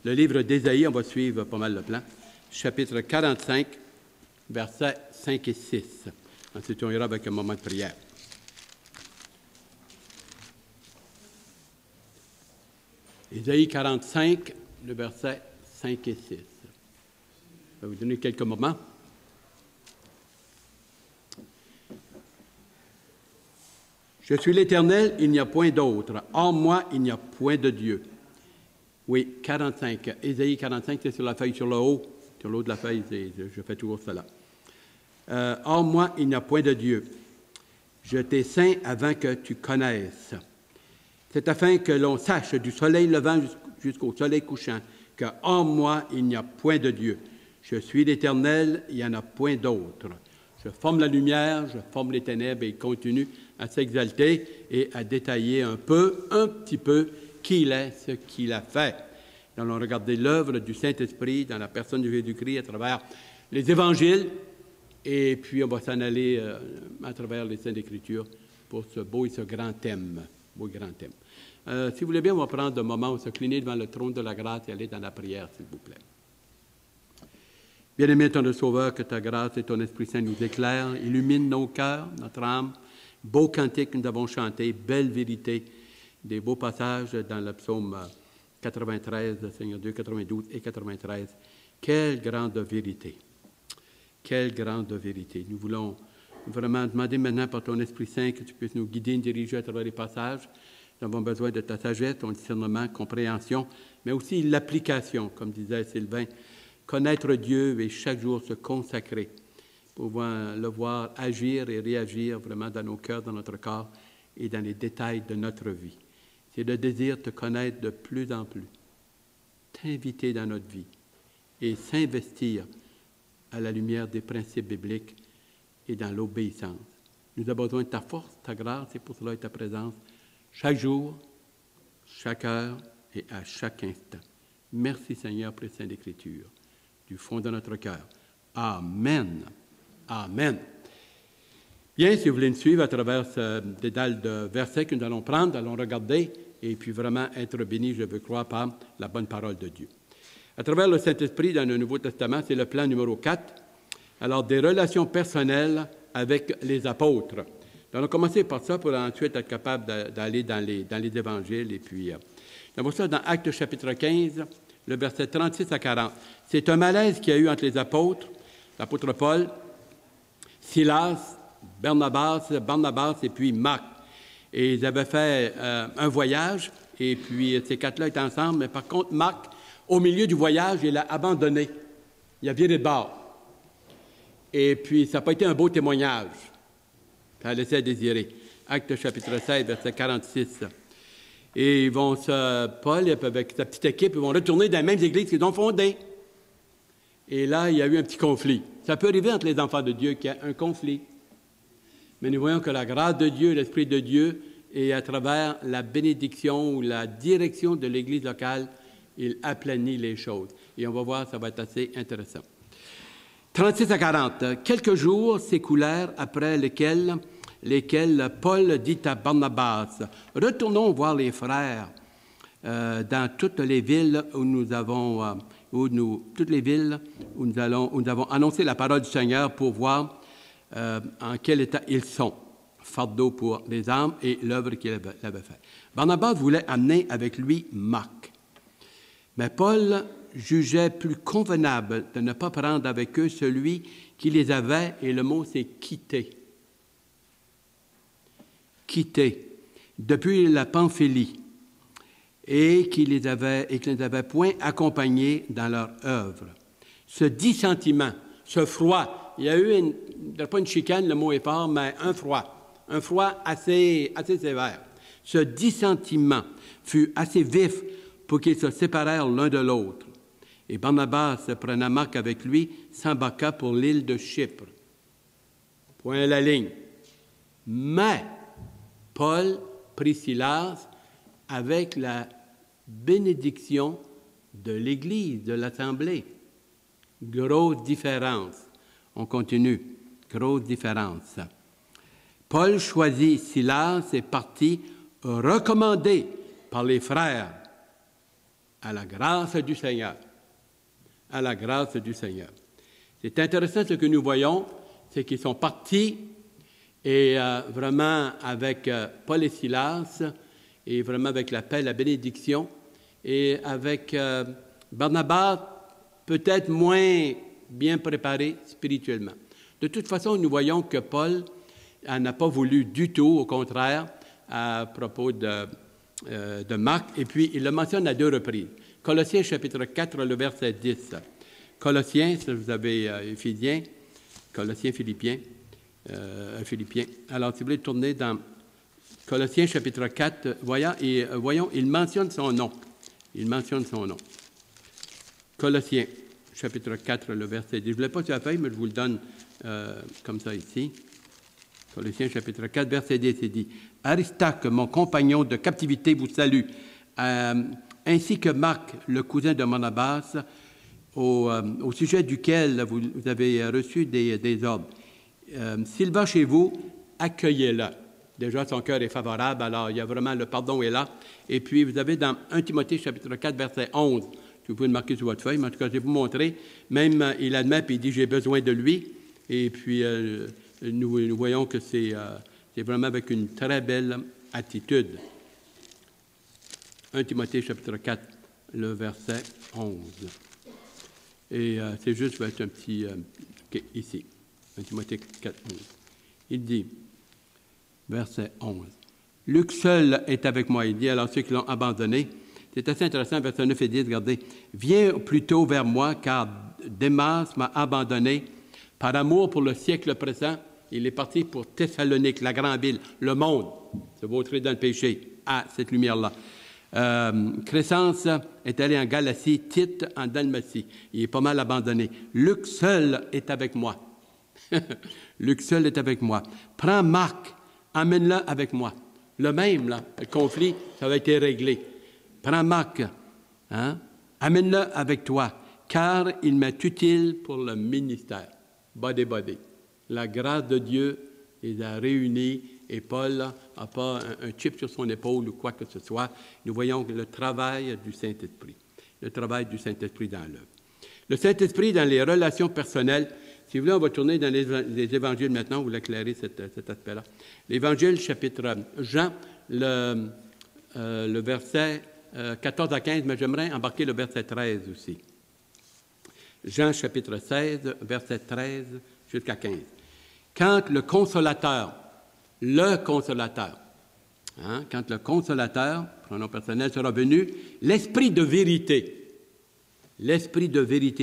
Le livre d'Ésaïe, on va suivre pas mal le plan. Chapitre 45, versets 5 et 6. Ensuite, on ira avec un moment de prière. Ésaïe 45, le verset 5 et 6. Je vais vous donner quelques moments. Je suis l'Éternel, il n'y a point d'autre. Hors moi, il n'y a point de Dieu. Oui, 45. Ésaïe 45, c'est sur la feuille, sur le haut. Sur le haut de la feuille, je fais toujours cela. Hors moi, il n'y a point de Dieu. Je t'ai saint avant que tu connaisses. C'est afin que l'on sache du soleil levant jusqu'au soleil couchant que hors moi, il n'y a point de Dieu. Je suis l'Éternel, il n'y en a point d'autre. Je forme la lumière, je forme les ténèbres, et il continue à s'exalter et à détailler un petit peu, qui il est, ce qu'il a fait. Nous allons regarder l'œuvre du Saint-Esprit dans la personne de Jésus-Christ à travers les évangiles, et puis on va s'en aller à travers les Saintes Écritures pour ce beau et ce grand thème. Si vous voulez bien, on va prendre un moment où se cliner devant le trône de la grâce et aller dans la prière, s'il vous plaît. Bien-aimé, ton Sauveur, que ta grâce et ton Esprit Saint nous éclairent, illumine nos cœurs, notre âme. Beau cantique que nous avons chanté, belle vérité, des beaux passages dans le psaume 93, Seigneur Dieu, 92 et 93. Quelle grande vérité! Quelle grande vérité! Nous voulons vraiment demander maintenant par ton Esprit Saint que tu puisses nous guider, nous diriger à travers les passages. Nous avons besoin de ta sagesse, ton discernement, compréhension, mais aussi l'application, comme disait Sylvain. Connaître Dieu et chaque jour se consacrer, pouvoir le voir agir et réagir vraiment dans nos cœurs, dans notre corps et dans les détails de notre vie. C'est le désir de te connaître de plus en plus, t'inviter dans notre vie et s'investir à la lumière des principes bibliques et dans l'obéissance. Nous avons besoin de ta force, ta grâce et pour cela ta présence chaque jour, chaque heure et à chaque instant. Merci Seigneur pour les Saintes Écritures. Du fond de notre cœur. Amen. Amen. Bien, si vous voulez nous suivre à travers ce dédale de versets que nous allons prendre, allons regarder et puis vraiment être bénis, je veux croire, par la bonne parole de Dieu. À travers le Saint-Esprit dans le Nouveau Testament, c'est le plan numéro 4. Alors, des relations personnelles avec les apôtres. Nous allons commencer par ça pour ensuite être capable d'aller dans les évangiles. Et puis, on voit ça dans Actes chapitre 15, le verset 36 à 40. C'est un malaise qu'il y a eu entre les apôtres, l'apôtre Paul, Silas, Barnabas et puis Marc. Et ils avaient fait un voyage, et puis ces quatre-là étaient ensemble, mais par contre, Marc, au milieu du voyage, il a abandonné. Il a viré de bord. Et puis, ça n'a pas été un beau témoignage. Ça a laissé à désirer. Actes chapitre 16, verset 46. Et ils vont Paul, avec sa petite équipe, ils vont retourner dans les mêmes églises qu'ils ont fondées. Et là, il y a eu un petit conflit. Ça peut arriver entre les enfants de Dieu qu'il y a un conflit. Mais nous voyons que la grâce de Dieu, l'Esprit de Dieu, et à travers la bénédiction ou la direction de l'Église locale, il aplanit les choses. Et on va voir, ça va être assez intéressant. 36 à 40. Quelques jours s'écoulèrent après lesquels Paul dit à Barnabas, « Retournons voir les frères dans toutes les villes où nous avons annoncé la parole du Seigneur pour voir en quel état ils sont. » Fardeau pour les âmes et l'œuvre qu'il avait faite. Barnabas voulait amener avec lui Marc. Mais Paul jugeait plus convenable de ne pas prendre avec eux celui qui les avait, et le mot c'est « quitter ». Quitté depuis la Pamphylie et qui ne les avait point accompagnés dans leur œuvre. Ce dissentiment, ce froid, il y a eu, pas une chicane, le mot est fort, mais un froid assez sévère. Ce dissentiment fut assez vif pour qu'ils se séparèrent l'un de l'autre. Et Barnabas, prenant Marc avec lui, s'embarqua pour l'île de Chypre. Point à la ligne. Mais Paul prit Silas avec la bénédiction de l'Église, de l'Assemblée. Grosse différence. On continue. Grosse différence. Paul choisit Silas et partit recommandé par les frères. à la grâce du Seigneur. À la grâce du Seigneur. C'est intéressant ce que nous voyons, c'est qu'ils sont partis et vraiment avec Paul et Silas, et vraiment avec la paix, la bénédiction, et avec Barnabas, peut-être moins bien préparé spirituellement. De toute façon, nous voyons que Paul n'a pas voulu du tout, au contraire, à propos de Marc, et puis il le mentionne à 2 reprises. Colossiens chapitre 4, le verset 10. Colossiens, si vous avez Éphésiens, Colossiens, Philippiens. Alors, si vous voulez tourner dans Colossiens chapitre 4, voyons, il mentionne son nom. Il mentionne son nom. Colossiens chapitre 4, le verset 10. Je ne voulais pas sur la feuille, mais je vous le donne comme ça ici. Colossiens chapitre 4, verset 10, il dit « Aristarque, mon compagnon de captivité, vous salue, ainsi que Marc, le cousin de Barnabas, au sujet duquel vous avez reçu des ordres. S'il va chez vous, accueillez-le. » Déjà, son cœur est favorable, alors il y a vraiment le pardon est là. Et puis, vous avez dans 1 Timothée, chapitre 4, verset 11, vous pouvez le marquer sur votre feuille, mais en tout cas, je vais vous montrer. Même, il admet, puis il dit « J'ai besoin de lui. » Et puis, nous voyons que c'est vraiment avec une très belle attitude. 1 Timothée, chapitre 4, le verset 11. Et c'est juste, je vais être un petit... ici, 1 Timothée 4, 11. Il dit, verset 11, « Luc seul est avec moi. » Il dit, alors ceux qui l'ont abandonné, c'est assez intéressant, verset 9 et 10, regardez, « Viens plutôt vers moi, car Démas m'a abandonné. Par amour pour le siècle présent, il est parti pour Thessalonique, la grande ville, le monde, se vautrer dans le péché, à cette lumière-là. Crescence est allé en Galatie, Tite en Dalmatie. Il est pas mal abandonné. Luc seul est avec moi. Luc seul est avec moi. Prends Marc, amène-le avec moi. Le même, là, le conflit, ça va être réglé. Prends Marc, amène-le avec toi, car il m'est utile pour le ministère. Body. La grâce de Dieu les a réunis et Paul n'a pas un chip sur son épaule ou quoi que ce soit. Nous voyons le travail du Saint-Esprit. Le travail du Saint-Esprit dans l'œuvre. Le Saint-Esprit dans les relations personnelles. Si vous voulez, on va tourner dans les évangiles maintenant, vous l'éclairez cet aspect-là. L'Évangile, chapitre Jean, le verset 14 à 15, mais j'aimerais embarquer le verset 13 aussi. Jean, chapitre 16, verset 13 jusqu'à 15. Quand le Consolateur, quand le Consolateur, pronom personnel, sera venu, l'Esprit de vérité,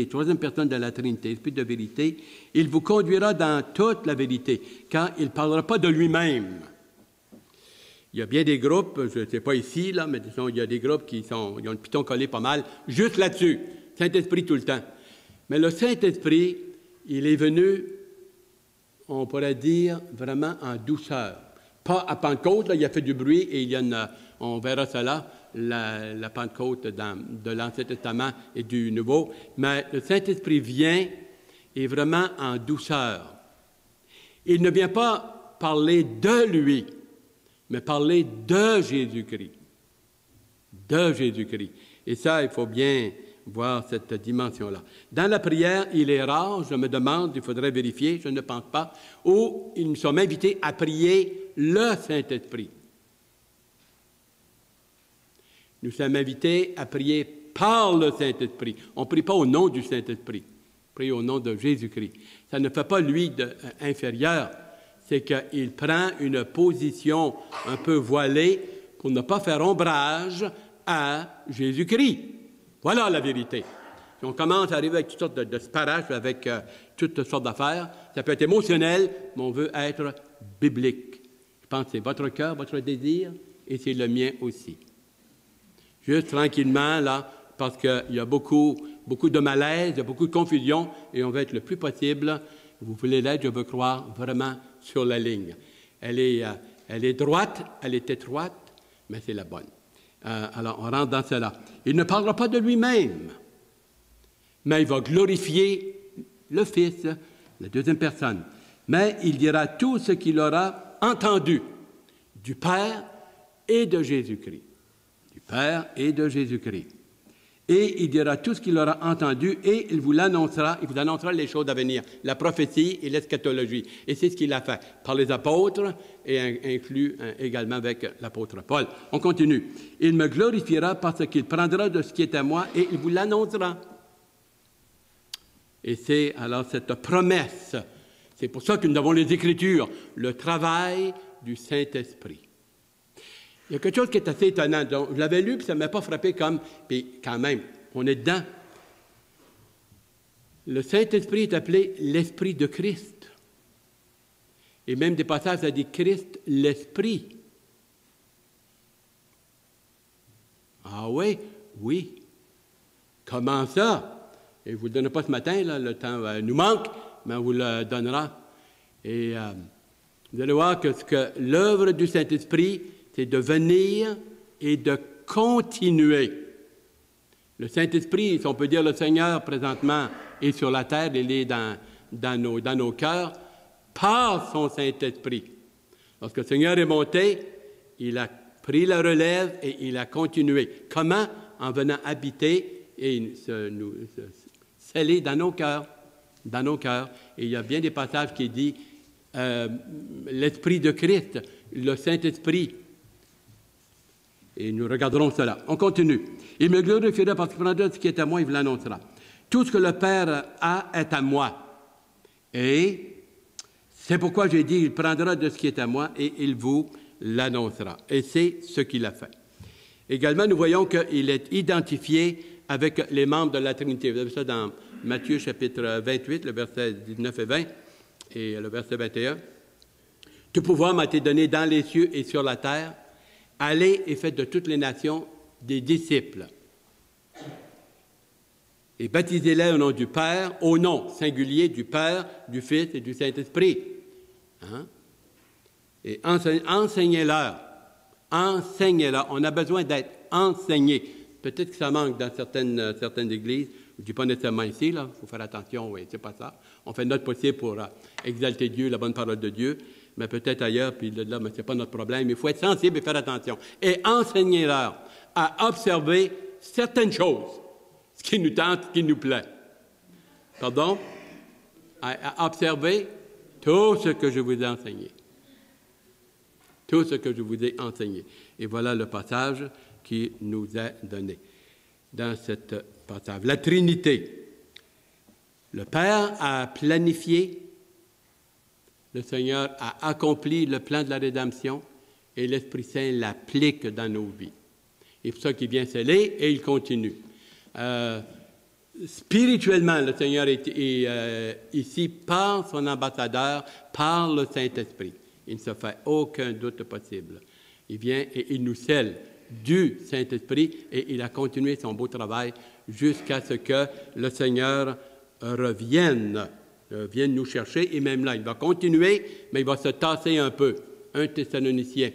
troisième personne de la Trinité, l'Esprit de vérité, il vous conduira dans toute la vérité, car il ne parlera pas de lui-même. Il y a bien des groupes, je ne sais pas ici, là, mais disons, il y a des groupes ils ont le piton collé pas mal, juste là-dessus, Saint-Esprit tout le temps. Mais le Saint-Esprit, il est venu, on pourrait dire, vraiment en douceur. Pas à Pentecôte, là, il a fait du bruit et il y a on verra cela, la Pentecôte de l'Ancien Testament et du Nouveau. Mais le Saint-Esprit vient et vraiment en douceur. Il ne vient pas parler de lui, mais parler de Jésus-Christ. De Jésus-Christ. Et ça, il faut bien voir cette dimension-là. Dans la prière, il est rare, je me demande, il faudrait vérifier, je ne pense pas, où nous sommes invités à prier le Saint-Esprit. Nous sommes invités à prier par le Saint-Esprit. On ne prie pas au nom du Saint-Esprit, on prie au nom de Jésus-Christ. Ça ne fait pas lui inférieur, c'est qu'il prend une position un peu voilée pour ne pas faire ombrage à Jésus-Christ. Voilà la vérité. Si on commence à arriver avec toutes sortes de sparages, avec toutes sortes d'affaires, ça peut être émotionnel, mais on veut être biblique. Je pense que c'est votre cœur, votre désir, et c'est le mien aussi. Juste tranquillement, là, parce qu'il y a beaucoup de malaise, il y a beaucoup de confusion, et on veut être le plus possible. Vous voulez l'être, je veux croire, vraiment sur la ligne. Elle est droite, elle est étroite, mais c'est la bonne. Alors, on rentre dans cela. Il ne parlera pas de lui-même, mais il va glorifier le Fils, la deuxième personne. Mais il dira tout ce qu'il aura entendu du Père et de Jésus-Christ. Du Père et de Jésus-Christ. Et il dira tout ce qu'il aura entendu et il vous annoncera les choses à venir, la prophétie et l'eschatologie. Et c'est ce qu'il a fait par les apôtres et inclus également avec l'apôtre Paul. On continue. Il me glorifiera parce qu'il prendra de ce qui est à moi et il vous l'annoncera. Et c'est alors cette promesse. C'est pour ça que nous avons les Écritures, le travail du Saint-Esprit. Il y a quelque chose qui est assez étonnant. Donc, je l'avais lu, puis ça ne m'a pas frappé comme... Puis quand même, on est dedans. Le Saint-Esprit est appelé l'Esprit de Christ. Et même des passages, ça dit Christ, l'Esprit. Ah oui? Oui. Comment ça? Et je ne vous le donne pas ce matin, là, le temps nous manque, mais on vous le donnera. Et vous allez voir que l'œuvre du Saint-Esprit, c'est de venir et de continuer. Le Saint-Esprit, si on peut dire le Seigneur présentement est sur la terre, il est dans nos cœurs, par son Saint-Esprit. Lorsque le Seigneur est monté, il a pris la relève et il a continué. Comment? En venant habiter et nous sceller dans nos cœurs. Dans nos cœurs. Et il y a bien des passages qui disent l'Esprit de Christ, le Saint-Esprit. Et nous regarderons cela. On continue. Il me glorifiera parce qu'il prendra ce qui est à moi, il vous l'annoncera. Tout ce que le Père a est à moi. Et c'est pourquoi j'ai dit, il prendra de ce qui est à moi et il vous l'annoncera. Et c'est ce qu'il a fait. Également, nous voyons qu'il est identifié avec les membres de la Trinité. Vous avez ça dans Matthieu chapitre 28, le verset 19 et 20, et le verset 21. Tout pouvoir m'a été donné dans les cieux et sur la terre. Allez et faites de toutes les nations des disciples. Et baptisez-les au nom du Père, au nom singulier du Père, du Fils et du Saint-Esprit. Hein? Et enseignez-leur. Enseignez-leur. On a besoin d'être enseigné. Peut-être que ça manque dans certaines églises. Je ne dis pas nécessairement ici, là. Il faut faire attention, oui, c'est pas ça. On fait notre possible pour exalter Dieu, la bonne parole de Dieu. Mais peut-être ailleurs, puis là, mais ce n'est pas notre problème. Il faut être sensible et faire attention. Et enseignez-leur à observer certaines choses, ce qui nous tente, ce qui nous plaît. Pardon? À observer tout ce que je vous ai enseigné. Tout ce que je vous ai enseigné. Et voilà le passage qui nous est donné dans cette passage. La Trinité. Le Père a planifié, le Seigneur a accompli le plan de la rédemption et l'Esprit Saint l'applique dans nos vies. Et pour ça qu'il vient sceller et il continue. Spirituellement, le Seigneur est ici par son ambassadeur, par le Saint-Esprit. Il ne se fait aucun doute possible. Il vient et il nous scelle du Saint-Esprit et il a continué son beau travail jusqu'à ce que le Seigneur vienne nous chercher, et même là, il va continuer, mais il va se tasser un peu. 2 Thessaloniciens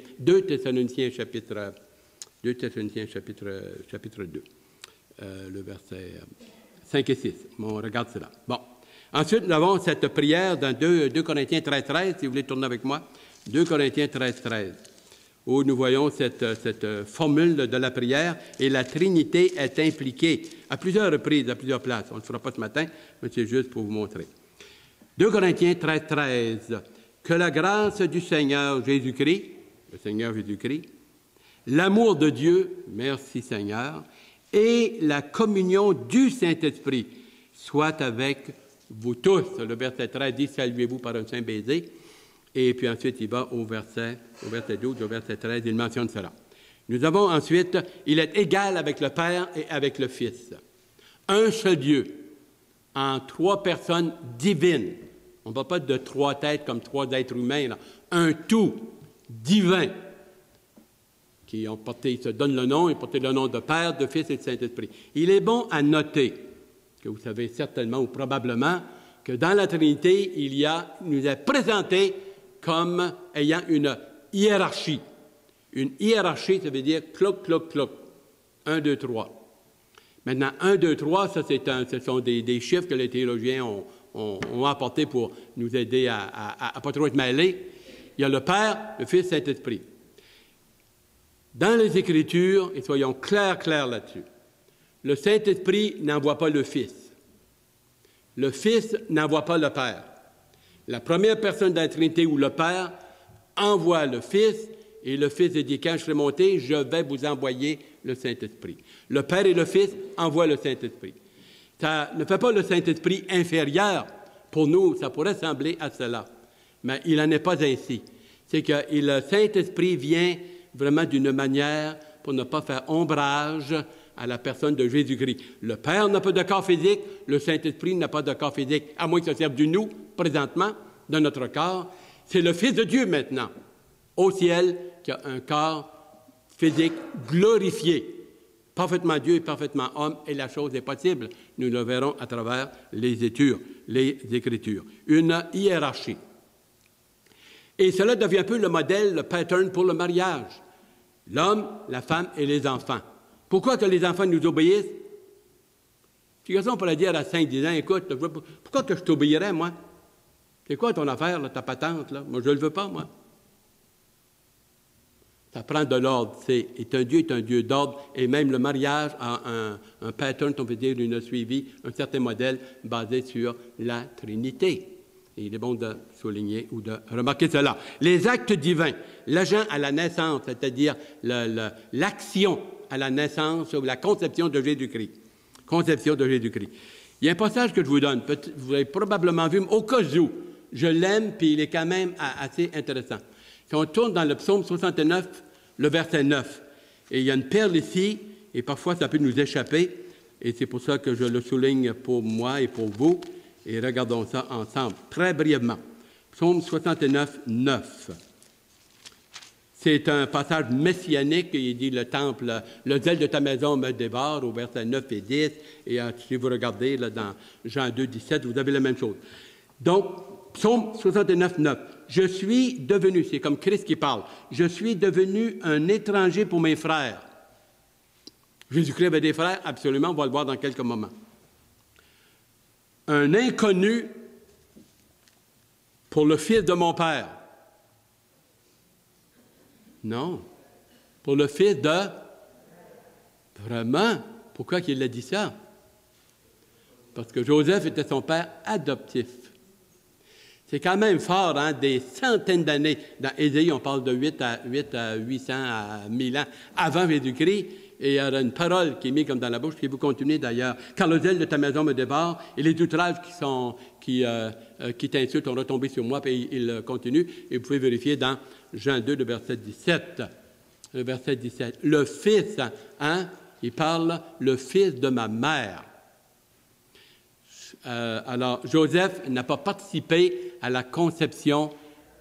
chapitre 2, le verset 5 et 6. Bon, on regarde cela. Bon. Ensuite, nous avons cette prière dans 2 Corinthiens 13, si vous voulez tourner avec moi. 2 Corinthiens 13, où nous voyons cette formule de la prière, et la Trinité est impliquée à plusieurs reprises, à plusieurs places. On ne le fera pas ce matin, mais c'est juste pour vous montrer. 2 Corinthiens 13. Que la grâce du Seigneur Jésus-Christ, le Seigneur Jésus-Christ, l'amour de Dieu, merci Seigneur, et la communion du Saint-Esprit soit avec vous tous. Le verset 13 dit « Saluez-vous par un saint baiser ». Et puis ensuite, il va au verset 12, au verset 13, il mentionne cela. Nous avons ensuite, il est égal avec le Père et avec le Fils. Un seul Dieu, en 3 personnes divines. On ne parle pas de 3 têtes comme 3 êtres humains, là. Un tout divin qui ont porté, il se donne le nom, il porte le nom de Père, de Fils et de Saint-Esprit. Il est bon à noter que vous savez certainement ou probablement que dans la Trinité, nous est présenté comme ayant une hiérarchie. Une hiérarchie, ça veut dire cloc, cloc, cloc. 1, 2, 3. Maintenant, 1, 2, 3, ça, ce sont des chiffres que les théologiens ont apportés pour nous aider à pas trop être mêlés. Il y a le Père, le Fils, Saint-Esprit. Dans les Écritures, et soyons clairs là-dessus, Le Saint-Esprit n'envoie pas le Fils. Le Fils n'envoie pas le Père. La première personne de la Trinité ou le Père envoie le Fils, et le Fils dit, quand je serai monté, je vais vous envoyer le Saint-Esprit. Le Père et le Fils envoient le Saint-Esprit. Ça ne fait pas le Saint-Esprit inférieur. Pour nous, ça pourrait sembler à cela, mais il n'en est pas ainsi. C'est que le Saint-Esprit vient vraiment d'une manière pour ne pas faire ombrage à la personne de Jésus-Christ. Le Père n'a pas de corps physique, le Saint-Esprit n'a pas de corps physique, à moins qu'il se serve de nous, présentement, de notre corps. C'est le Fils de Dieu maintenant, au ciel, qui a un corps physique glorifié. Parfaitement Dieu et parfaitement homme, et la chose est possible. Nous le verrons à travers les Écritures. Une hiérarchie. Et cela devient un peu le modèle, le pattern pour le mariage. L'homme, la femme et les enfants. Pourquoi que les enfants nous obéissent? Puis on pourrait dire à 5-10 ans, écoute, pourquoi que je t'obéirais, moi? C'est quoi ton affaire, là, ta patente, là? Moi, je ne le veux pas, moi. Ça prend de l'ordre. Un Dieu est un Dieu d'ordre, et même le mariage a un pattern, on peut dire, une suivi, un certain modèle basé sur la Trinité. Et il est bon de souligner ou de remarquer cela. Les actes divins, l'agent à la naissance, c'est-à-dire l'action à la naissance ou la conception de Jésus-Christ. Conception de Jésus-Christ. Il y a un passage que je vous donne, vous avez probablement vu, au cas où, je l'aime, puis il est quand même assez intéressant. Si on tourne dans le psaume 69, le verset 9, et il y a une perle ici, et parfois ça peut nous échapper, et c'est pour ça que je le souligne pour moi et pour vous, et regardons ça ensemble, très brièvement. Psaume 69, 9. C'est un passage messianique, il dit le temple, le zèle de ta maison me dévore, au verset 9 et 10, et si vous regardez là, dans Jean 2, 17, vous avez la même chose. Donc, Psaume 69, 9. Je suis devenu, c'est comme Christ qui parle, je suis devenu un étranger pour mes frères. Jésus-Christ avait des frères, absolument, on va le voir dans quelques moments. Un inconnu pour le fils de mon père. Non, pour le fils de... Vraiment? Pourquoi il a dit ça? Parce que Joseph était son père adoptif. C'est quand même fort, hein, des centaines d'années. Dans Ésaïe, on parle de 8 à 800 à 1000 ans avant Jésus-Christ. Et il y a une parole qui est mise comme dans la bouche, qui vous continuez d'ailleurs. « Car le zèle de ta maison me dévore, et les outrages qui t'insultent ont retombé sur moi. » Puis il continue, et vous pouvez vérifier dans Jean 2, le verset 17. Le verset 17. Le fils, hein, il parle, le fils de ma mère. Alors, Joseph n'a pas participé à la conception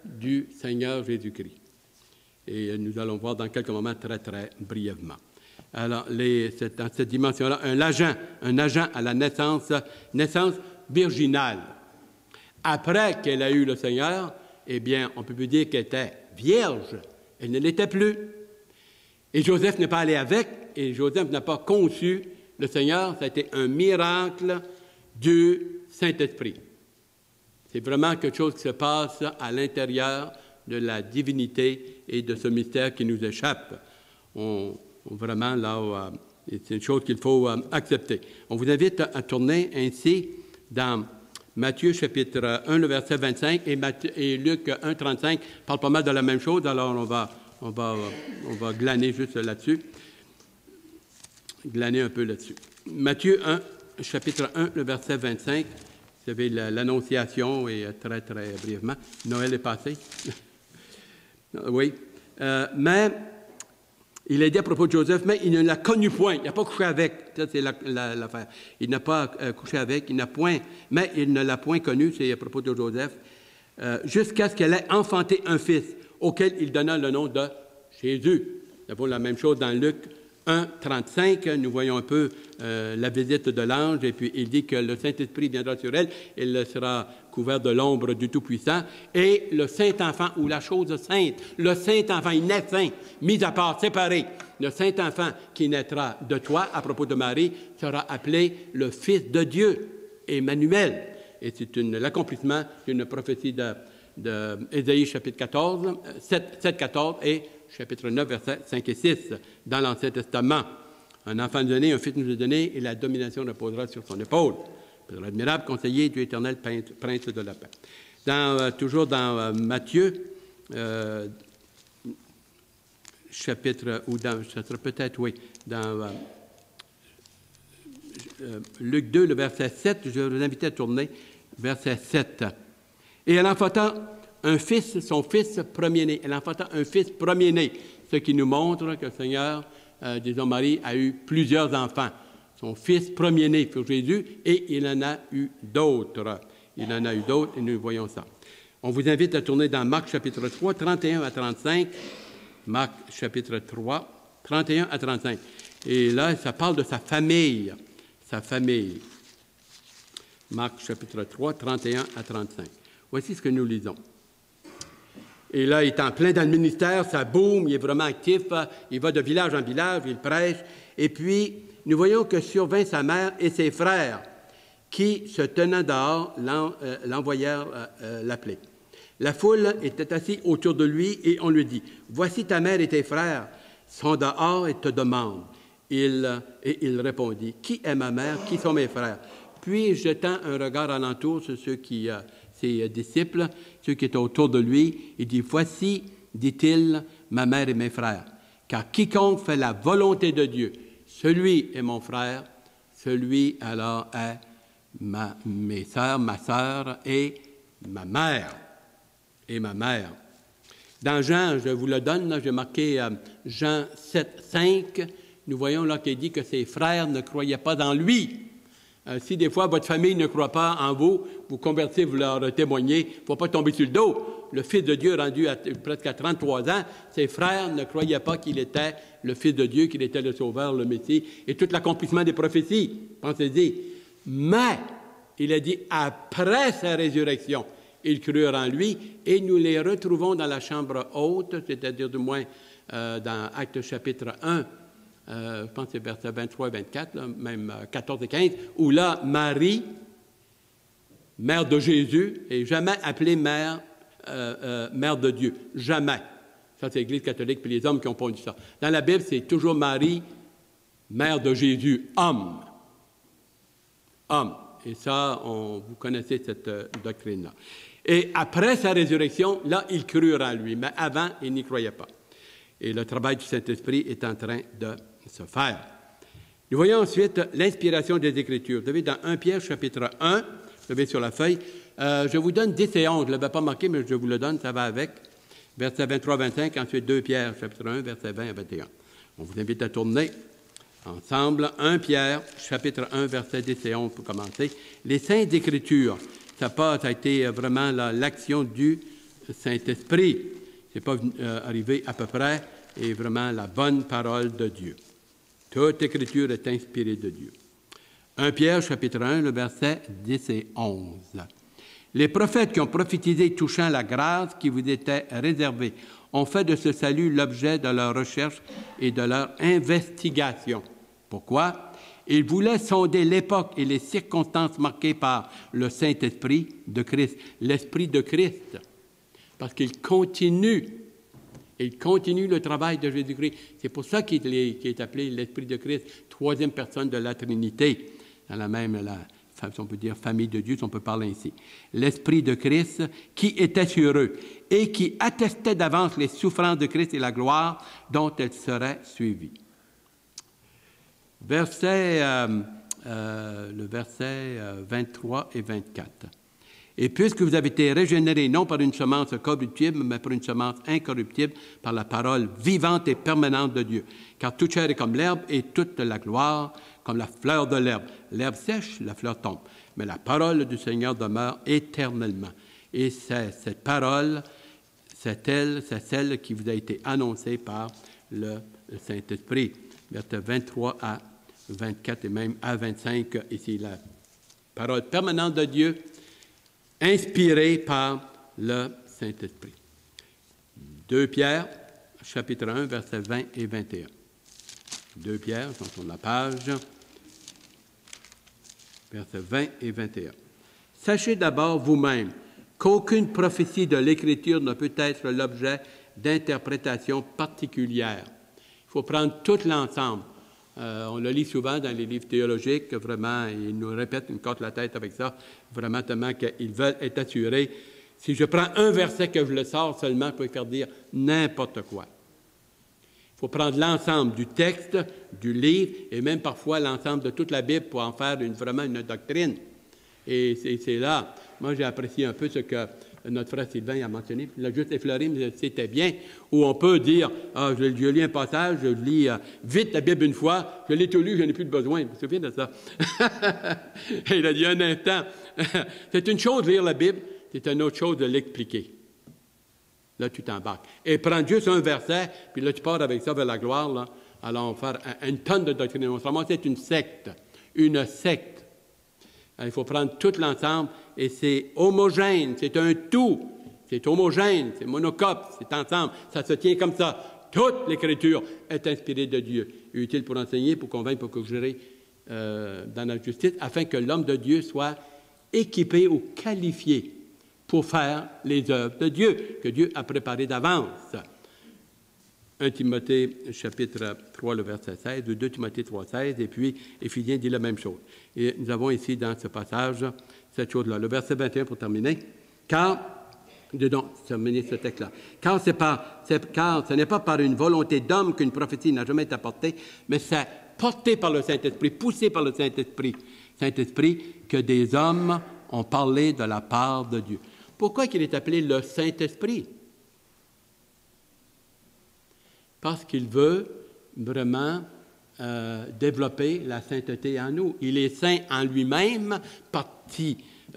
du Seigneur Jésus-Christ. Et nous allons voir dans quelques moments très, très brièvement. Alors, dans cette dimension-là, un agent à la naissance virginale. Après qu'elle a eu le Seigneur, eh bien, on peut plus dire qu'elle était vierge. Elle ne l'était plus. Et Joseph n'est pas allé avec, et Joseph n'a pas conçu le Seigneur. Ça a été un miracle du Saint-Esprit. C'est vraiment quelque chose qui se passe à l'intérieur de la divinité et de ce mystère qui nous échappe. Vraiment, là, c'est une chose qu'il faut accepter. On vous invite à tourner ainsi dans Matthieu chapitre 1, le verset 25, et Luc 1, 35 parle pas mal de la même chose, alors on va glaner juste là-dessus. Glaner un peu là-dessus. Matthieu 1, chapitre 1, le verset 25. Vous savez, l'annonciation, et très, très brièvement. Noël est passé. Oui. Mais il a dit à propos de Joseph, mais il ne l'a connu point. Il n'a pas couché avec. Ça, c'est l'affaire. Il n'a pas couché avec, mais il ne l'a point connu, c'est à propos de Joseph, jusqu'à ce qu'elle ait enfanté un fils, auquel il donna le nom de Jésus. C'est la même chose dans Luc 1, 35, nous voyons un peu la visite de l'ange, et puis il dit que le Saint-Esprit viendra sur elle, elle sera couverte de l'ombre du Tout-Puissant, et le Saint-Enfant, ou la chose sainte, le Saint-Enfant, il naît saint, mis à part, séparé. Le Saint-Enfant qui naîtra de toi, à propos de Marie, sera appelé le Fils de Dieu, Emmanuel. Et c'est l'accomplissement d'une prophétie d'Ésaïe chapitre 14, 7, 14, et chapitre 9, versets 5 et 6, dans l'Ancien Testament. Un enfant nous est donné, un fils nous est donné, et la domination reposera sur son épaule. L'admirable conseiller, Dieu éternel, prince de la paix. Toujours dans Matthieu, chapitre, ou dans, ça sera peut-être, oui, dans Luc 2, le verset 7, je vais vous inviter à tourner, verset 7. Et elle enfanta un fils, son fils premier-né. Elle enfanta un fils premier-né, ce qui nous montre que le Seigneur, disons Marie, a eu plusieurs enfants. Son fils premier-né fut Jésus, et il en a eu d'autres. Il en a eu d'autres, et nous voyons ça. On vous invite à tourner dans Marc chapitre 3, 31 à 35. Marc chapitre 3, 31 à 35. Et là, ça parle de sa famille. Sa famille. Marc chapitre 3, 31 à 35. Voici ce que nous lisons. Et là, il est en plein dans le ministère, ça boum, il est vraiment actif, il va de village en village, il prêche. Et puis, nous voyons que survint sa mère et ses frères, qui, se tenant dehors, l'envoyèrent l'appeler. La foule était assise autour de lui et on lui dit, « Voici ta mère et tes frères sont dehors et te demandent. » Et il répondit, « Qui est ma mère? Qui sont mes frères? » Puis, jetant un regard alentour sur ceux qui, ses disciples, ceux qui étaient autour de lui, il dit, « Voici, dit-il, ma mère et mes frères. Car quiconque fait la volonté de Dieu, celui est mon frère, celui alors est mes sœurs, ma sœur et ma mère. » Et ma mère. Dans Jean, je vous le donne, j'ai marqué Jean 7, 5, nous voyons là qu'il dit que ses frères ne croyaient pas en lui. Si des fois votre famille ne croit pas en vous, vous convertissez, vous leur témoignez, il ne faut pas tomber sur le dos. Le Fils de Dieu rendu presque à 33 ans, ses frères ne croyaient pas qu'il était le Fils de Dieu, qu'il était le Sauveur, le Messie, et tout l'accomplissement des prophéties. Pensez-y. Mais, il a dit, après sa résurrection, ils crurent en lui, et nous les retrouvons dans la chambre haute, c'est-à-dire du moins dans Actes chapitre 1, je pense que c'est versets 23 et 24, là, même 14 et 15, où là, Marie, mère de Jésus, est jamais appelée mère de Dieu. Jamais. Ça, c'est l'Église catholique, puis les hommes qui ont pondu ça. Dans la Bible, c'est toujours Marie, mère de Jésus, homme. Homme. Et ça, vous connaissez cette doctrine-là. Et après sa résurrection, là, ils crurent en lui, mais avant, ils n'y croyaient pas. Et le travail du Saint-Esprit est en train de se faire. Nous voyons ensuite l'inspiration des Écritures. Vous avez dans 1 Pierre, chapitre 1, vous avez sur la feuille, je vous donne 10 et 11, je ne l'avais pas marqué, mais je vous le donne, ça va avec, versets 23 à 25, ensuite 2 Pierre, chapitre 1, versets 20 à 21. On vous invite à tourner ensemble. 1 Pierre, chapitre 1, versets 10 et 11 pour commencer. Les Saintes Écritures. Ça a été vraiment l'action du Saint-Esprit. Ce n'est pas arrivé à peu près, et vraiment la bonne parole de Dieu. Toute Écriture est inspirée de Dieu. 1 Pierre, chapitre 1, le verset 10 et 11. Les prophètes qui ont prophétisé touchant la grâce qui vous était réservée ont fait de ce salut l'objet de leur recherche et de leur investigation. Pourquoi? Ils voulaient sonder l'époque et les circonstances marquées par le Saint-Esprit de Christ, l'Esprit de Christ, parce qu'il continue le travail de Jésus-Christ. C'est pour ça qu'il est appelé l'Esprit de Christ, troisième personne de la Trinité, dans la même, si on peut dire, famille de Dieu, si on peut parler ainsi. L'Esprit de Christ qui était sur eux et qui attestait d'avance les souffrances de Christ et la gloire dont elles seraient suivies. Le verset 23 et 24. Et puisque vous avez été régénérés non par une semence corruptible, mais par une semence incorruptible, par la parole vivante et permanente de Dieu. Car toute chair est comme l'herbe et toute la gloire comme la fleur de l'herbe. L'herbe sèche, la fleur tombe. Mais la parole du Seigneur demeure éternellement. Et cette parole, c'est celle qui vous a été annoncée par le Saint-Esprit. Versets 23 à 24 et même à 25, ici, la parole permanente de Dieu, inspirée par le Saint-Esprit. 2 Pierre, chapitre 1, versets 20 et 21. 2 Pierre, sur la page, versets 20 et 21. Sachez d'abord vous-même qu'aucune prophétie de l'Écriture ne peut être l'objet d'interprétation particulière. Il faut prendre tout l'ensemble. On le lit souvent dans les livres théologiques, vraiment, ils nous répètent, ils nous cassent la tête avec ça, vraiment tellement qu'ils veulent être assurés. Si je prends un verset que je le sors seulement, pour faire dire n'importe quoi. Il faut prendre l'ensemble du texte, du livre, et même parfois l'ensemble de toute la Bible pour en faire vraiment une doctrine. Et c'est là, moi j'ai apprécié un peu ce que notre frère Sylvain a mentionné, il l'a juste effleuré, mais c'était bien, où on peut dire, ah, je lis un passage, je lis vite la Bible une fois, je l'ai tout lu, je n'ai plus de besoin. Vous vous souvenez de ça? Et il a dit un instant, c'est une chose de lire la Bible, c'est une autre chose de l'expliquer. Là, tu t'embarques. Et prendre juste un verset, puis là, tu pars avec ça vers la gloire, là. Alors, on va faire une tonne de doctrine. Autrement, c'est une secte. Une secte. Alors, il faut prendre tout l'ensemble, et c'est homogène, c'est un tout. C'est homogène, c'est monocope, c'est ensemble. Ça se tient comme ça. Toute l'Écriture est inspirée de Dieu, utile pour enseigner, pour convaincre, pour corriger dans la justice, afin que l'homme de Dieu soit équipé ou qualifié pour faire les œuvres de Dieu, que Dieu a préparées d'avance. 1 Timothée, chapitre 3, le verset 16, ou 2 Timothée 3, 16, et puis Éphésiens dit la même chose. Et nous avons ici, dans ce passage, cette chose-là. Le verset 21, pour terminer, terminer ce texte-là. Car ce n'est pas par une volonté d'homme qu'une prophétie n'a jamais été apportée, mais c'est porté par le Saint-Esprit, poussé par le Saint-Esprit, que des hommes ont parlé de la part de Dieu. Pourquoi il est appelé le Saint-Esprit? Parce qu'il veut vraiment développer la sainteté en nous. Il est saint en lui-même, partie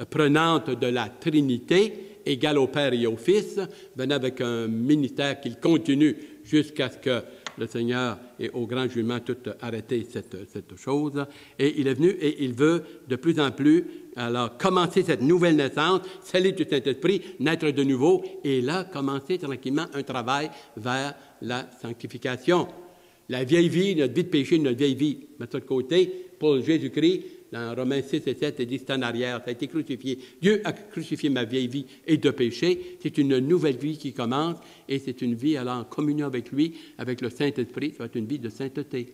prenante de la Trinité, égale au Père et au Fils, venant avec un ministère qu'il continue jusqu'à ce que le Seigneur ait au grand jugement tout arrêté cette chose. Et il est venu et il veut de plus en plus alors commencer cette nouvelle naissance, salut du Saint-Esprit, naître de nouveau, et là, commencer tranquillement un travail vers la sanctification. La vieille vie, notre vie de péché, notre vieille vie, mettre ça de côté, pour Jésus-Christ, dans Romains 6 et 7, il dit, c'est en arrière, ça a été crucifié. Dieu a crucifié ma vieille vie et de péché. C'est une nouvelle vie qui commence, et c'est une vie alors en communion avec lui, avec le Saint-Esprit, ça va être une vie de sainteté.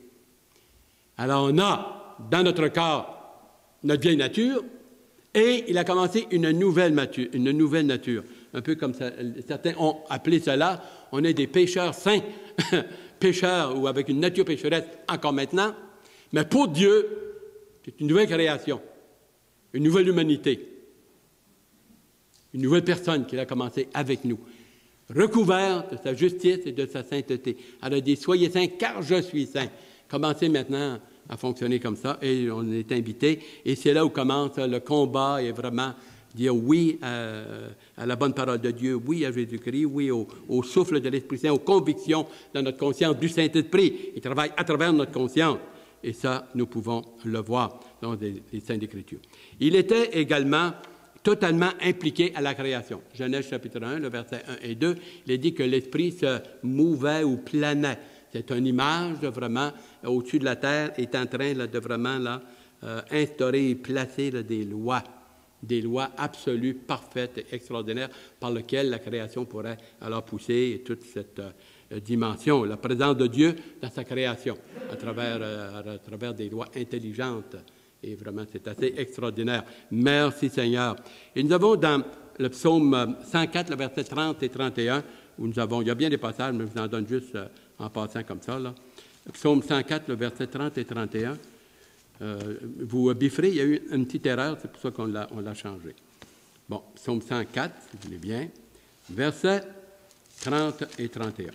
Alors on a, dans notre corps, notre vieille nature, et il a commencé une nouvelle nature. Un peu comme ça, certains ont appelé cela, on est des pécheurs saints, pécheurs ou avec une nature pécheresse encore maintenant, mais pour Dieu, c'est une nouvelle création, une nouvelle humanité, une nouvelle personne qu'il a commencé avec nous, recouvert de sa justice et de sa sainteté. Elle a dit, soyez saints car je suis saint. Commencez maintenant à fonctionner comme ça, et on est invité. Et c'est là où commence le combat, et vraiment dire oui à la bonne parole de Dieu, oui à Jésus-Christ, oui au souffle de l'Esprit Saint, aux convictions dans notre conscience du Saint-Esprit. Il travaille à travers notre conscience. Et ça, nous pouvons le voir dans les Saintes Écritures. Il était également totalement impliqué à la création. Genèse chapitre 1, le verset 1 et 2, il est dit que l'Esprit se mouvait ou planait. C'est une image de vraiment, au-dessus de la terre, est en train de vraiment instaurer et placer des lois absolues, parfaites et extraordinaires par lesquelles la création pourrait alors pousser et toute cette dimension, la présence de Dieu dans sa création, à travers des lois intelligentes. Et vraiment, c'est assez extraordinaire. Merci Seigneur. Et nous avons dans le psaume 104, le verset 30 et 31, où il y a bien des passages, mais je vous en donne juste en passant comme ça. Là. Le psaume 104, le verset 30 et 31. Vous bifferez, il y a eu une petite erreur, c'est pour ça qu'on l'a changé. Bon, psaume 104, si vous voulez bien, versets 30 et 31.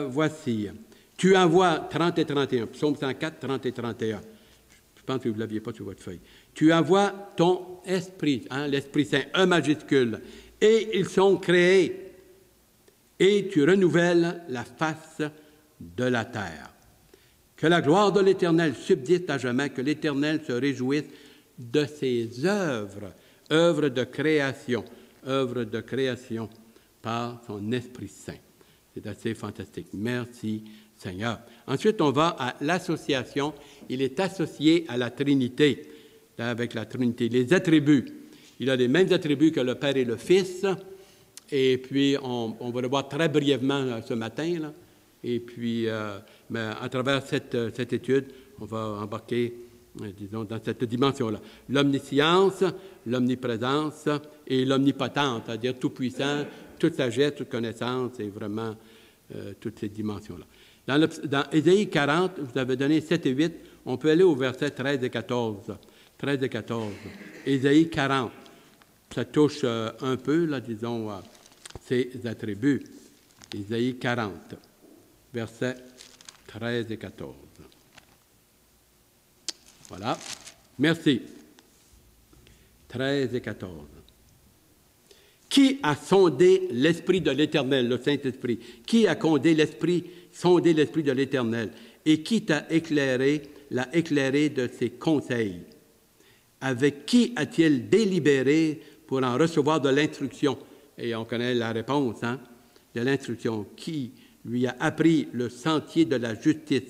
Voici. Tu envoies 30 et 31, psaume 104, 30 et 31. Je pense que vous ne l'aviez pas sur votre feuille. Tu envoies ton esprit, l'Esprit Saint, E majuscule, et ils sont créés, et tu renouvelles la face de la terre. Que la gloire de l'Éternel subsiste à jamais, que l'Éternel se réjouisse de ses œuvres, œuvres de création par son Esprit Saint. C'est assez fantastique. Merci Seigneur. Ensuite, on va à l'association. Il est associé à la Trinité, avec la Trinité. Les attributs. Il a les mêmes attributs que le Père et le Fils. Et puis, on va le voir très brièvement ce matin, là, Et puis, mais à travers cette étude, on va embarquer, disons, dans cette dimension-là. L'omniscience, l'omniprésence et l'omnipotence, c'est-à-dire tout-puissant, toute sagesse, toute connaissance, et vraiment toutes ces dimensions-là. Dans Ésaïe 40, je vous avais donné 7 et 8, on peut aller au verset 13 et 14. 13 et 14. Ésaïe 40, ça touche un peu, là, disons, ces attributs. Ésaïe 40, versets 13 et 14. Voilà. Merci. 13 et 14. Qui a sondé l'Esprit de l'Éternel, le Saint-Esprit? Qui a sondé l'Esprit de l'Éternel? Et qui l'a éclairé de ses conseils? Avec qui a-t-il délibéré pour en recevoir de l'instruction? Et on connaît la réponse, hein, de l'instruction. Qui lui a appris le sentier de la justice?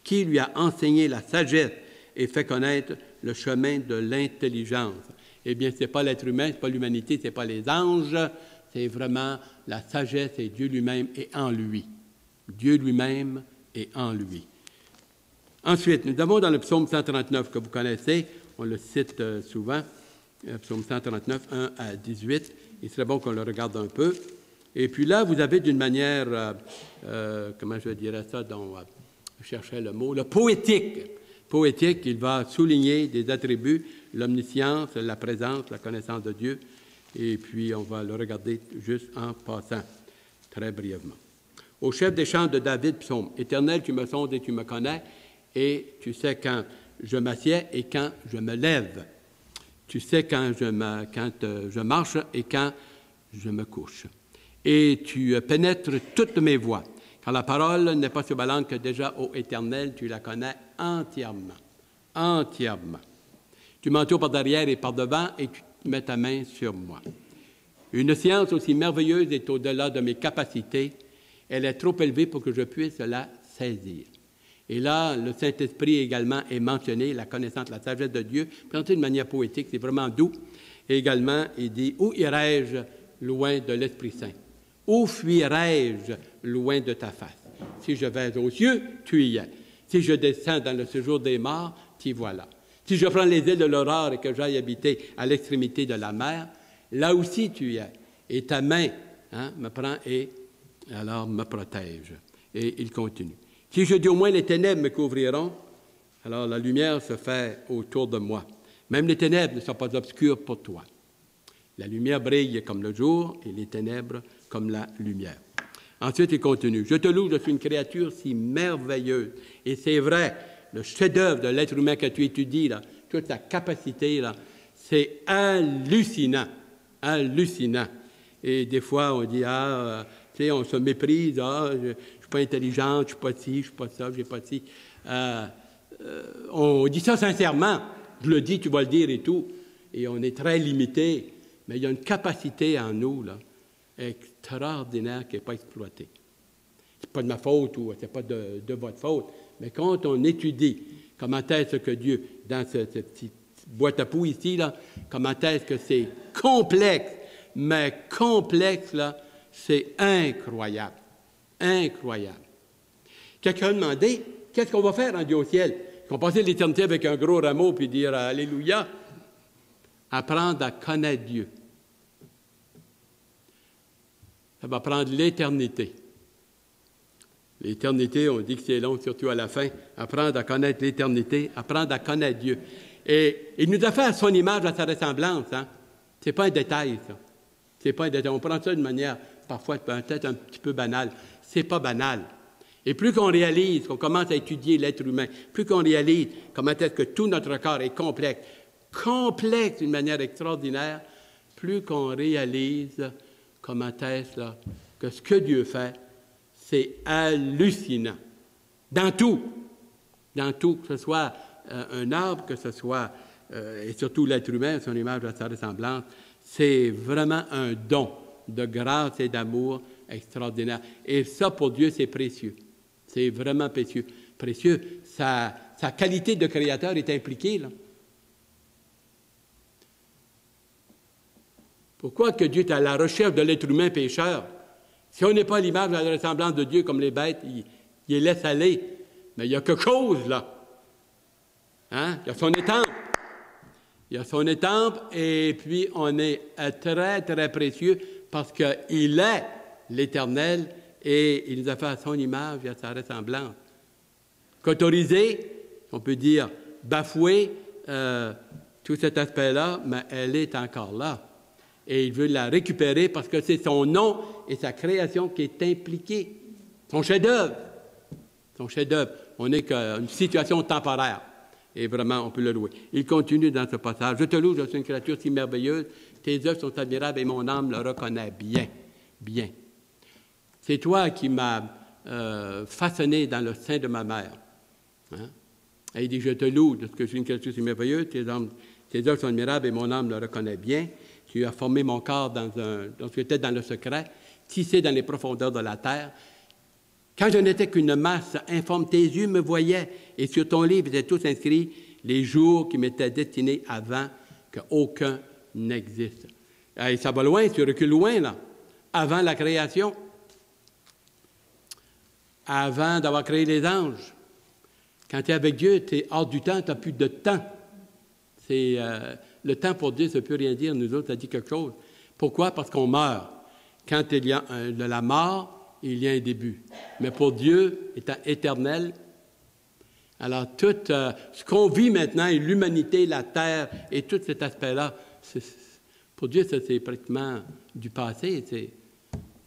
Qui lui a enseigné la sagesse et fait connaître le chemin de l'intelligence? Eh bien, ce n'est pas l'être humain, ce n'est pas l'humanité, ce n'est pas les anges, c'est vraiment la sagesse et Dieu lui-même est en lui. Dieu lui-même est en lui. Ensuite, nous avons dans le psaume 139 que vous connaissez, on le cite souvent, psaume 139, 1 à 18. Il serait bon qu'on le regarde un peu. Et puis là, vous avez d'une manière, comment je dirais ça, dont je cherchais le mot, le poétique. Poétique, il va souligner des attributs, l'omniscience, la présence, la connaissance de Dieu. Et puis, on va le regarder juste en passant, très brièvement. Au chef des chants de David, psaume, « Éternel, tu me sondes et tu me connais, et tu sais quand je m'assieds et quand je me lève. Tu sais quand je marche et quand je me couche. Et tu pénètres toutes mes voies. Quand la parole n'est pas sur ma langue que déjà, ô Éternel, tu la connais entièrement. Entièrement. Tu m'entoures par derrière et par devant et tu mets ta main sur moi. Une science aussi merveilleuse est au-delà de mes capacités. Elle est trop élevée pour que je puisse la saisir. Et là, le Saint-Esprit également est mentionné, la connaissance, la sagesse de Dieu, présenté de manière poétique, c'est vraiment doux. Et également, il dit, « Où irai-je loin de l'Esprit Saint? Où fuirai-je loin de ta face? Si je vais aux cieux, tu y es. Si je descends dans le séjour des morts, t'y voilà. Si je prends les îles de l'aurore et que j'aille habiter à l'extrémité de la mer, là aussi tu y es. Et ta main me prend et alors me protège. » Et il continue. « Si je dis au moins les ténèbres me couvriront, alors la lumière se fait autour de moi. Même les ténèbres ne sont pas obscures pour toi. La lumière brille comme le jour et les ténèbres comme la lumière. » Ensuite, il continue. « Je te loue, je suis une créature si merveilleuse. » Et c'est vrai, le chef-d'œuvre de l'être humain que tu étudies, là, toute sa capacité, là, c'est hallucinant. Hallucinant. Et des fois, on dit, tu sais, on se méprise, je ne suis pas intelligent, je ne suis pas ci, je ne suis pas ça, je n'ai pas ci. On dit ça sincèrement. Je le dis, tu vas le dire et tout. Et on est très limité. Mais il y a une capacité en nous, là, extraordinaire qui n'est pas exploitée. Ce n'est pas de ma faute ou ce n'est pas de votre faute. Mais quand on étudie comment est-ce que Dieu, dans cette petite boîte à poux ici, là, comment est-ce que c'est complexe, mais complexe, là, c'est incroyable. Incroyable. Quelqu'un a demandé, qu'est-ce qu'on va faire en Dieu au ciel? Est-ce qu'on va passer l'éternité avec un gros rameau puis dire Alléluia? Apprendre à connaître Dieu. Ça va prendre l'éternité. L'éternité, on dit que c'est long, surtout à la fin. Apprendre à connaître l'éternité, apprendre à connaître Dieu. Et il nous a fait à son image, à sa ressemblance. Hein? Ce n'est pas un détail, ça. C'est pas un détail. On prend ça d'une manière, parfois, peut-être un petit peu banale. Ce n'est pas banal. Et plus qu'on réalise, qu'on commence à étudier l'être humain, plus qu'on réalise comment est-ce que tout notre corps est complexe d'une manière extraordinaire, plus qu'on réalise comment est-ce là, que ce que Dieu fait, c'est hallucinant. Dans tout, que ce soit un arbre, que ce soit, et surtout l'être humain, son image à sa ressemblance, c'est vraiment un don de grâce et d'amour extraordinaire. Et ça, pour Dieu, c'est précieux. C'est vraiment précieux. Précieux. Sa qualité de créateur est impliquée, là. Pourquoi que Dieu est à la recherche de l'être humain pécheur? Si on n'est pas à l'image, à la ressemblance de Dieu comme les bêtes, il les laisse aller. Mais il y a quelque chose, là. Hein? Il y a son étampe. Il y a son étampe, et puis on est très, très précieux parce qu'il est l'Éternel et il nous a fait à son image et à sa ressemblance. Qu'autoriser, on peut dire bafouer tout cet aspect-là, mais elle est encore là. Et il veut la récupérer parce que c'est son nom et sa création qui est impliquée. Son chef-d'œuvre. Son chef-d'œuvre. On n'est qu'une situation temporaire. Et vraiment, on peut le louer. Il continue dans ce passage. « Je te loue, je suis une créature si merveilleuse. Tes œuvres sont admirables et mon âme le reconnaît bien. » Bien. C'est toi qui m'as façonné dans le sein de ma mère. Hein? Et il dit « Je te loue de ce que je suis une créature si merveilleuse. Tes œuvres sont admirables et mon âme le reconnaît bien. Tu as formé mon corps dans ce qui était dans le secret, tissé dans les profondeurs de la terre. Quand je n'étais qu'une masse informe, tes yeux me voyaient, et sur ton livre étaient tous inscrits les jours qui m'étaient destinés avant qu'aucun n'existe. » Et ça va loin, tu recules loin, là. Avant la création, avant d'avoir créé les anges. Quand tu es avec Dieu, tu es hors du temps, tu n'as plus de temps. Le temps pour Dieu, ça ne peut rien dire. Nous autres, ça dit quelque chose. Pourquoi? Parce qu'on meurt. Quand il y a de la mort, il y a un début. Mais pour Dieu, étant éternel, alors tout ce qu'on vit maintenant, et l'humanité, la terre, et tout cet aspect-là, pour Dieu, ça c'est pratiquement du passé. C'est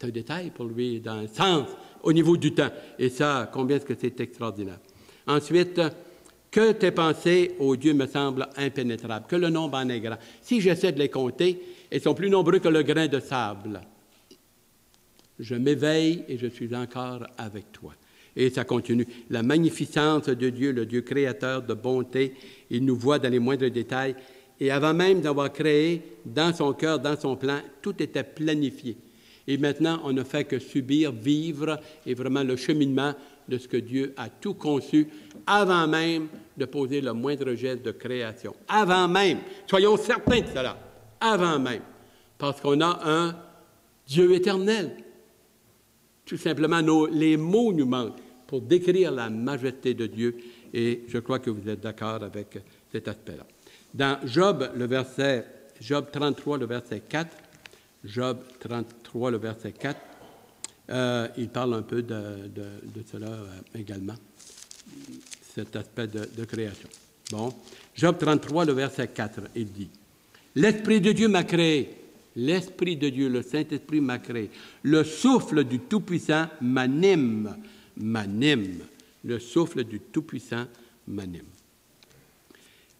un détail pour lui, dans un sens, au niveau du temps. Et ça, combien est-ce que c'est extraordinaire. Ensuite, que tes pensées, ô Dieu, me semblent impénétrables, que le nombre en est grand. Si j'essaie de les compter, elles sont plus nombreux que le grain de sable. Je m'éveille et je suis encore avec toi. Et ça continue. La magnificence de Dieu, le Dieu créateur de bonté, il nous voit dans les moindres détails. Et avant même d'avoir créé, dans son cœur, dans son plan, tout était planifié. Et maintenant, on ne fait que subir, vivre, et vraiment le cheminement de ce que Dieu a tout conçu, avant même de poser le moindre geste de création. Avant même. Soyons certains de cela. Avant même. Parce qu'on a un Dieu éternel. Tout simplement, les mots nous manquent pour décrire la majesté de Dieu, et je crois que vous êtes d'accord avec cet aspect-là. Dans Job 33, le verset 4, Job 33, le verset 4, il parle un peu de cela également, cet aspect de création. Bon, Job 33, le verset 4, il dit « L'Esprit de Dieu m'a créé. » L'Esprit de Dieu, le Saint-Esprit m'a créé. Le souffle du Tout-Puissant m'anime. M'anime. Le souffle du Tout-Puissant m'anime.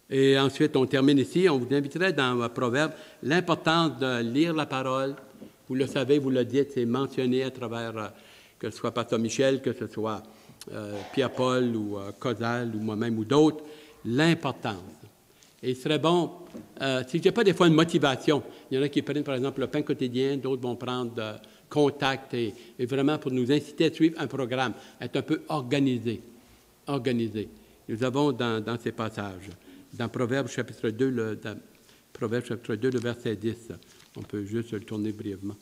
Et ensuite, on termine ici. On vous inviterait dans Proverbe l'importance de lire la parole. Vous le savez, vous le dites, c'est mentionné à travers, que ce soit Pasteur Michel, que ce soit Pierre-Paul ou Cosal ou moi-même ou d'autres, l'importance. Et il serait bon, s'il n'y a pas des fois une motivation, il y en a qui prennent par exemple le pain quotidien, d'autres vont prendre contact et vraiment pour nous inciter à suivre un programme, être un peu organisé. Nous avons dans ces passages, dans Proverbes chapitre 2, le verset 10, on peut juste le tourner brièvement.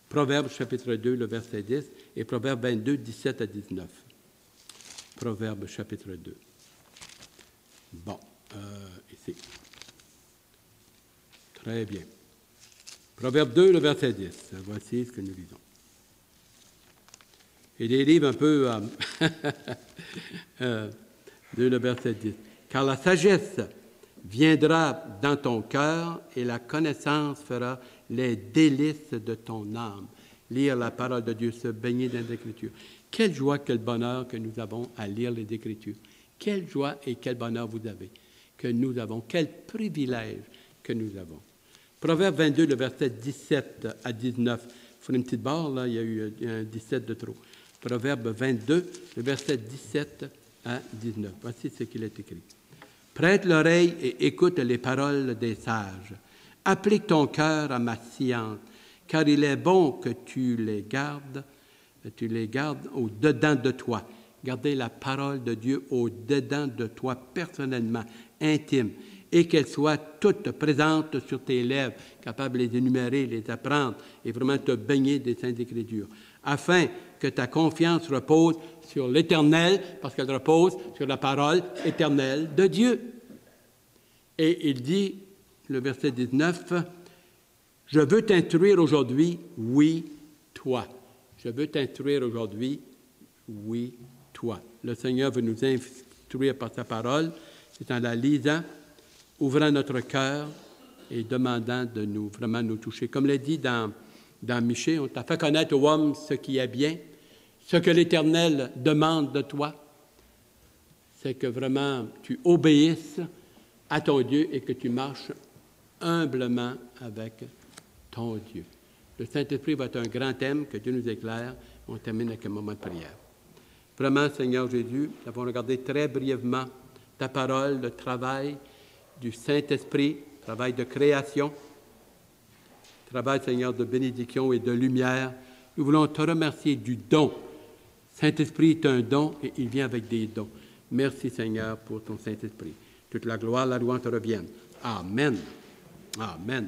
Proverbes chapitre 2, le verset 10 et Proverbes 22, 17 à 19. Proverbes chapitre 2. Bon. Ici. Très bien. Proverbe 2, le verset 10. Voici ce que nous lisons. Et des livres un peu... le verset 10. « Car la sagesse viendra dans ton cœur et la connaissance fera les délices de ton âme. » Lire la parole de Dieu, se baigner dans les Écritures. Quelle joie, quel bonheur que nous avons à lire les Écritures. Quelle joie et quel bonheur vous avez. Que nous avons, quel privilège que nous avons. Proverbe 22, le verset 17 à 19. Il faut une petite barre, là, il y a eu un 17 de trop. Proverbe 22, le verset 17 à 19. Voici ce qu'il est écrit. « Prête l'oreille et écoute les paroles des sages. Applique ton cœur à ma science, car il est bon que tu les gardes au-dedans de toi. » Gardez la parole de Dieu au-dedans de toi, personnellement, intime, et qu'elle soit toute présente sur tes lèvres, capable de les énumérer, les apprendre, et vraiment te baigner des Saintes Écritures, afin que ta confiance repose sur l'Éternel, parce qu'elle repose sur la parole éternelle de Dieu. Et il dit, le verset 19, « Je veux t'instruire aujourd'hui, oui, toi. » Je veux t'instruire aujourd'hui, oui, toi. Le Seigneur veut nous instruire par sa parole, c'est en la lisant, ouvrant notre cœur et demandant de nous vraiment nous toucher. Comme l'a dit dans Michée, on t'a fait connaître aux hommes ce qui est bien, ce que l'Éternel demande de toi, c'est que vraiment tu obéisses à ton Dieu et que tu marches humblement avec ton Dieu. Le Saint-Esprit va être un grand thème, que Dieu nous éclaire. On termine avec un moment de prière. Vraiment, Seigneur Jésus, nous avons regardé très brièvement ta parole, le travail du Saint-Esprit, travail de création, travail, Seigneur, de bénédiction et de lumière. Nous voulons te remercier du don. Saint-Esprit est un don et il vient avec des dons. Merci, Seigneur, pour ton Saint-Esprit. Toute la gloire, la louange te revienne. Amen. Amen.